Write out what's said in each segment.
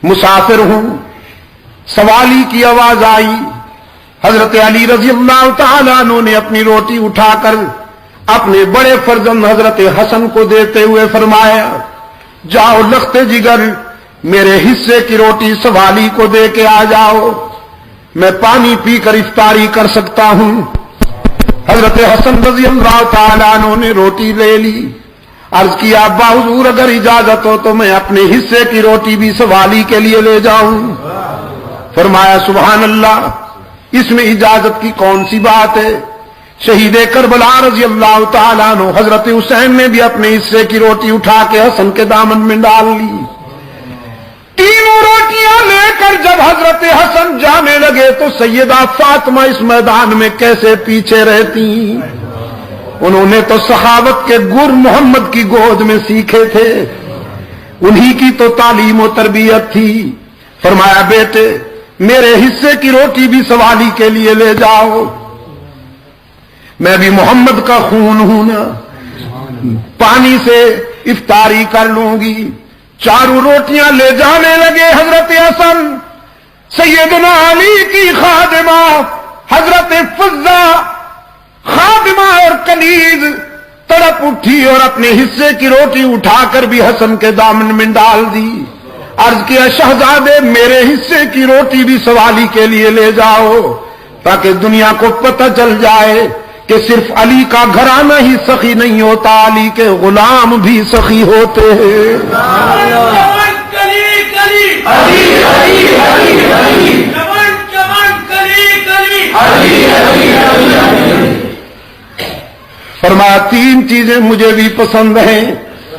مسافر ہوں. سوالی کی آواز آئی. حضرت علی رضی اللہ تعالیٰ عنہ نے اپنی روٹی اٹھا کر اپنے بڑے فرزند حضرت حسن کو دیتے ہوئے فرمایا جاؤ لخت جگر میرے حصے کی روٹی سوالی کو دے کے آ جاؤ, میں پانی پی کر افطاری کر سکتا ہوں. حضرت حسن رضی اللہ تعالیٰ عنہ نے روٹی لے لی. عرض کیا ابا حضور اگر اجازت ہو تو میں اپنے حصے کی روٹی بھی سوالی کے لیے لے جاؤں. فرمایا سبحان اللہ, اس میں اجازت کی کون سی بات ہے. شہید کربلا رضی اللہ تعالیٰ عنہ حضرت حسین نے بھی اپنے حصے کی روٹی اٹھا کے حسن کے دامن میں ڈال لی. تینوں روٹیاں لے کر جب حضرت حسن جانے لگے تو سیدہ فاطمہ اس میدان میں کیسے پیچھے رہتی. انہوں نے تو صحابت کے گر محمد کی گود میں سیکھے تھے, انہی کی تو تعلیم و تربیت تھی. فرمایا بیٹے میرے حصے کی روٹی بھی سوالی کے لیے لے جاؤ, میں بھی محمد کا خون ہوں نا, پانی سے افطاری کر لوں گی. چاروں روٹیاں لے جانے لگے. حضرت حسن سیدنا علی کی خادمہ حضرت فضہ خادمہ اور کنیز تڑپ اٹھی اور اپنے حصے کی روٹی اٹھا کر بھی حسن کے دامن میں ڈال دی. عرض کیا شہزادے میرے حصے کی روٹی بھی سوالی کے لیے لے جاؤ تاکہ دنیا کو پتہ چل جائے کہ صرف علی کا گھرانہ ہی سخی نہیں ہوتا, علی کے غلام بھی سخی ہوتے ہیں. فرمایا تین چیزیں مجھے بھی پسند ہیں.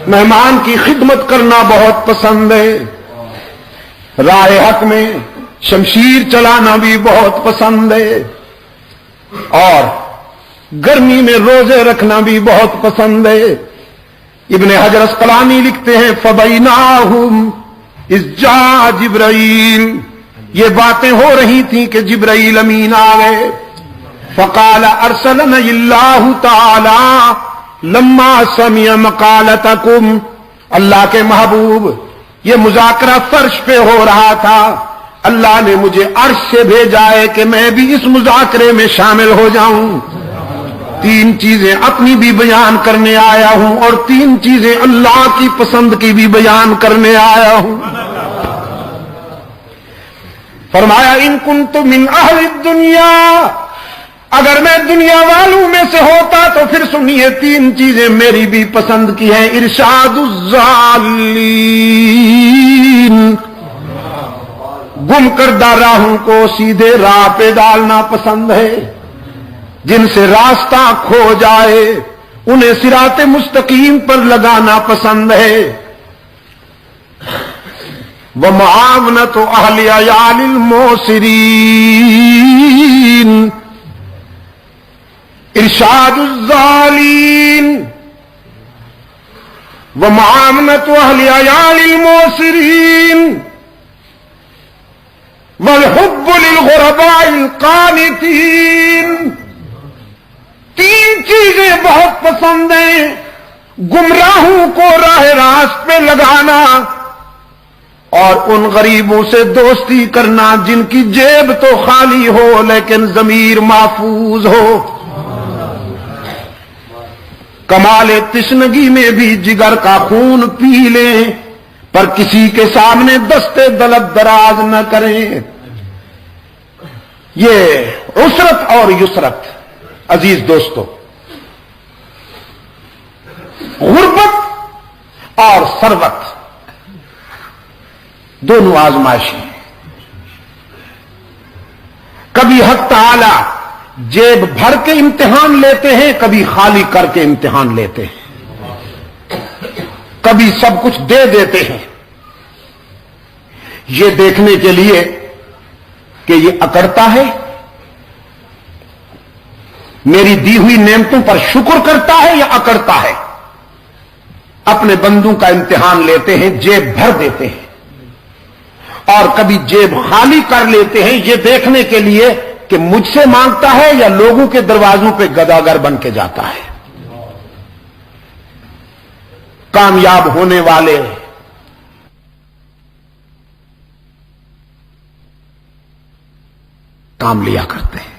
مہمان کی خدمت کرنا بہت پسند ہے, راہ حق میں شمشیر چلانا بھی بہت پسند ہے, اور گرمی میں روزے رکھنا بھی بہت پسند ہے. ابن حجر اسقلانی لکھتے ہیں فبیناہم اذ جاء جبرائیل, یہ باتیں ہو رہی تھیں کہ جبرائیل امین آ گئے. فقال ارسلنا اللہ تعالی لما سمع مقالتکم, اللہ کے محبوب یہ مذاکرہ فرش پہ ہو رہا تھا, اللہ نے مجھے عرش سے بھیجا ہے کہ میں بھی اس مذاکرے میں شامل ہو جاؤں. تین چیزیں اپنی بھی بیان کرنے آیا ہوں اور تین چیزیں اللہ کی پسند کی بھی بیان کرنے آیا ہوں. فرمایا ان کنت من اہل الدنیا, اگر میں دنیا والوں میں سے ہوتا تو پھر سنیے تین چیزیں میری بھی پسند کی ہیں. ارشاد الضالین, گم کردہ راہوں کو سیدھے راہ پہ ڈالنا پسند ہے, جن سے راستہ کھو جائے انہیں صراط مستقیم پر لگانا پسند ہے. ومعاونۃ اہل عیال الموسرین, ارشاد الضالین ومعاونۃ اہل عیال الموسرین والحب للغرباء القانتین. تین چیزیں بہت پسند ہیں, گمراہوں کو راہ راست پہ لگانا اور ان غریبوں سے دوستی کرنا جن کی جیب تو خالی ہو لیکن ضمیر محفوظ ہو. کمال تشنگی میں بھی جگر کا خون پی لیں پر کسی کے سامنے دستے دلت دراز نہ کریں. یہ عسرت اور یسرت عزیز دوستو, غربت اور ثروت دونوں آزمائشیں ہیں. کبھی حق تعالی جیب بھر کے امتحان لیتے ہیں, کبھی خالی کر کے امتحان لیتے ہیں, کبھی سب کچھ دے دیتے ہیں یہ دیکھنے کے لیے کہ یہ اکڑتا ہے, میری دی ہوئی نعمتوں پر شکر کرتا ہے یا اکڑتا ہے. اپنے بندوں کا امتحان لیتے ہیں, جیب بھر دیتے ہیں, اور کبھی جیب خالی کر لیتے ہیں یہ دیکھنے کے لیے کہ مجھ سے مانگتا ہے یا لوگوں کے دروازوں پہ گداگر بن کے جاتا ہے. کامیاب ہونے والے کام لیا کرتے ہیں۔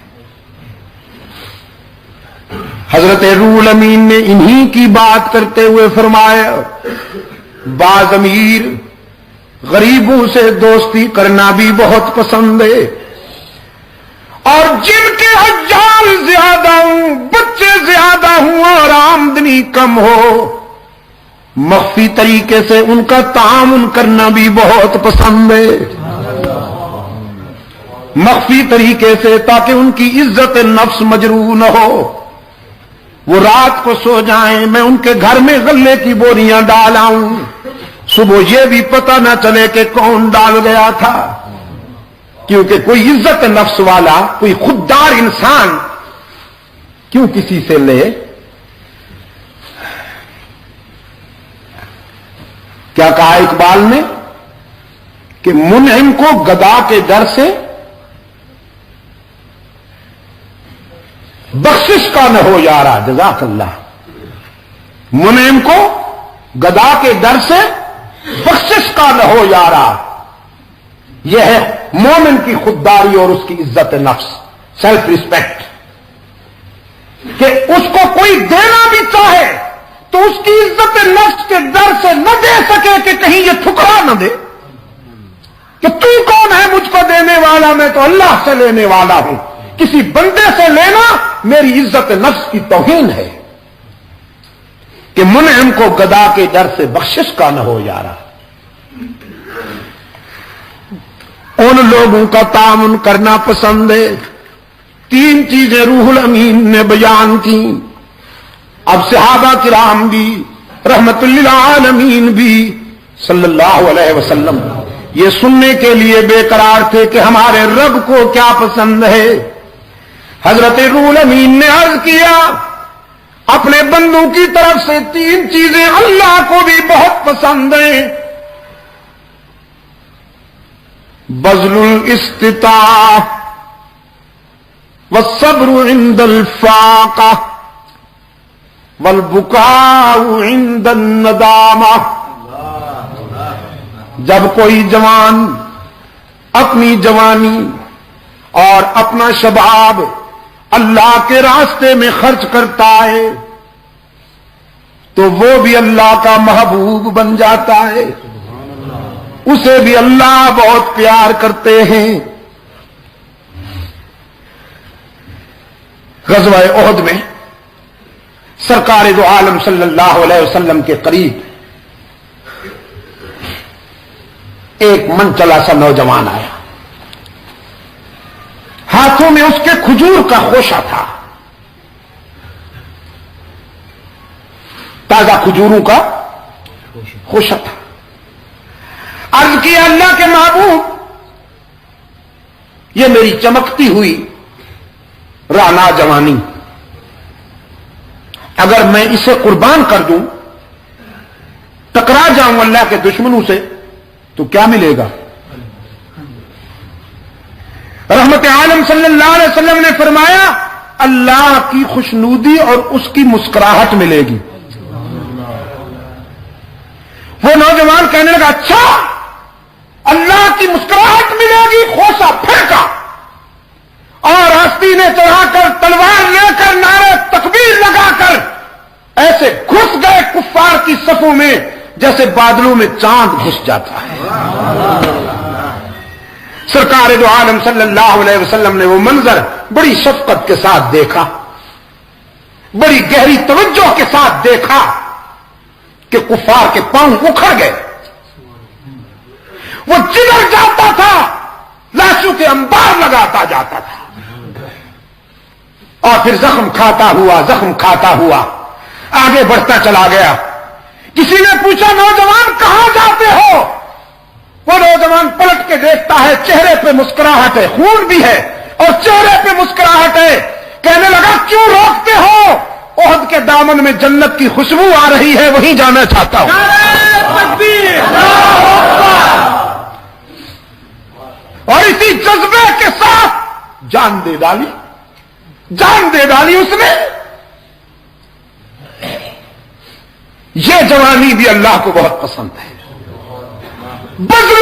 حضرت روح الامین نے انہی کی بات کرتے ہوئے فرمایا بعض امیر غریبوں سے دوستی کرنا بھی بہت پسند ہے، اور جن کے حجال زیادہ ہوں، بچے زیادہ ہوں اور آمدنی کم ہو، مخفی طریقے سے ان کا تعاون کرنا بھی بہت پسند ہے، مخفی طریقے سے، تاکہ ان کی عزت نفس مجروح نہ ہو۔ وہ رات کو سو جائیں، میں ان کے گھر میں غلے کی بوریاں ڈال آؤں، صبح یہ بھی پتہ نہ چلے کہ کون ڈال گیا تھا، کیونکہ کوئی عزت نفس والا، کوئی خوددار انسان کیوں کسی سے لے؟ کیا کہا اقبال نے کہ منعم کو گدا کے ڈر سے بخشش کا نہ ہو یارا، جزاک اللہ۔ منعم کو گدا کے ڈر سے بخشش کا نہ ہو یارا، یہ ہے مومن کی خودداری اور اس کی عزت نفس، سیلف ریسپیکٹ، کہ اس کو کوئی دینا بھی چاہے تو اس کی عزت نفس کے ڈر سے نہ دے سکے کہ کہیں یہ ٹھکرا نہ دے کہ تو کون ہے مجھ کو دینے والا، میں تو اللہ سے لینے والا ہوں، کسی بندے سے لینا میری عزت نفس کی توہین ہے۔ کہ منعم کو گدا کے ڈر سے بخشش کا نہ ہو یارا، ان لوگوں کا تعاون کرنا پسند ہے۔ تین چیزیں روح الامین نے بیان کی، اب صحابہ کرام بھی رحمت للعالمین بھی صلی اللہ علیہ وسلم یہ سننے کے لیے بے قرار تھے کہ ہمارے رب کو کیا پسند ہے۔ حضرت روح الامین نے عرض کیا اپنے بندوں کی طرف سے تین چیزیں اللہ کو بھی بہت پسند ہیں، بذل الاستطاع والصبر عند الفاقہ والبکاء عند الندامہ۔ جب کوئی جوان اپنی جوانی اور اپنا شباب اللہ کے راستے میں خرچ کرتا ہے تو وہ بھی اللہ کا محبوب بن جاتا ہے، اسے بھی اللہ بہت پیار کرتے ہیں۔ غزوہ احد میں سرکار دو عالم صلی اللہ علیہ وسلم کے قریب ایک منچلا سا نوجوان آیا، ہاتھوں میں اس کے کھجور کا خوشہ تھا، تازہ کھجوروں کا خوشہ تھا۔ عرض کیا اللہ کے محبوب، یہ میری چمکتی ہوئی رانا جوانی، اگر میں اسے قربان کر دوں، ٹکرا جاؤں اللہ کے دشمنوں سے، تو کیا ملے گا؟ رحمت عالم صلی اللہ علیہ وسلم نے فرمایا اللہ کی خوشنودی اور اس کی مسکراہٹ ملے گی۔ وہ نوجوان کہنے لگا اچھا اللہ کی مسکراہٹ ملے گی، خوشہ پھینکا اور آستینے چڑھا کر تلوار لے کر نعرے تکبیر لگا کر ایسے گھس گئے کفار کی صفوں میں جیسے بادلوں میں چاند گھس جاتا ہے۔ سرکار دو عالم صلی اللہ علیہ وسلم نے وہ منظر بڑی شفقت کے ساتھ دیکھا، بڑی گہری توجہ کے ساتھ دیکھا کہ کفار کے پاؤں اکھڑ گئے، وہ جدھر جاتا تھا لاشوں کے انبار لگاتا جاتا تھا، اور پھر زخم کھاتا ہوا آگے بڑھتا چلا گیا۔ کسی نے پوچھا نوجوان کہاں جاتے ہو؟ وہ نوجوان پلٹ کے دیکھتا ہے، چہرے پہ مسکراہٹ ہے، خون بھی ہے اور چہرے پہ مسکراہٹ ہے۔ کہنے لگا کیوں روکتے ہو؟ احد کے دامن میں جنت کی خوشبو آ رہی ہے، وہیں جانا چاہتا ہوں۔ اور اسی جذبے کے ساتھ جان دے ڈالی اس نے۔ یہ جوانی بھی اللہ کو بہت پسند ہے۔ بذل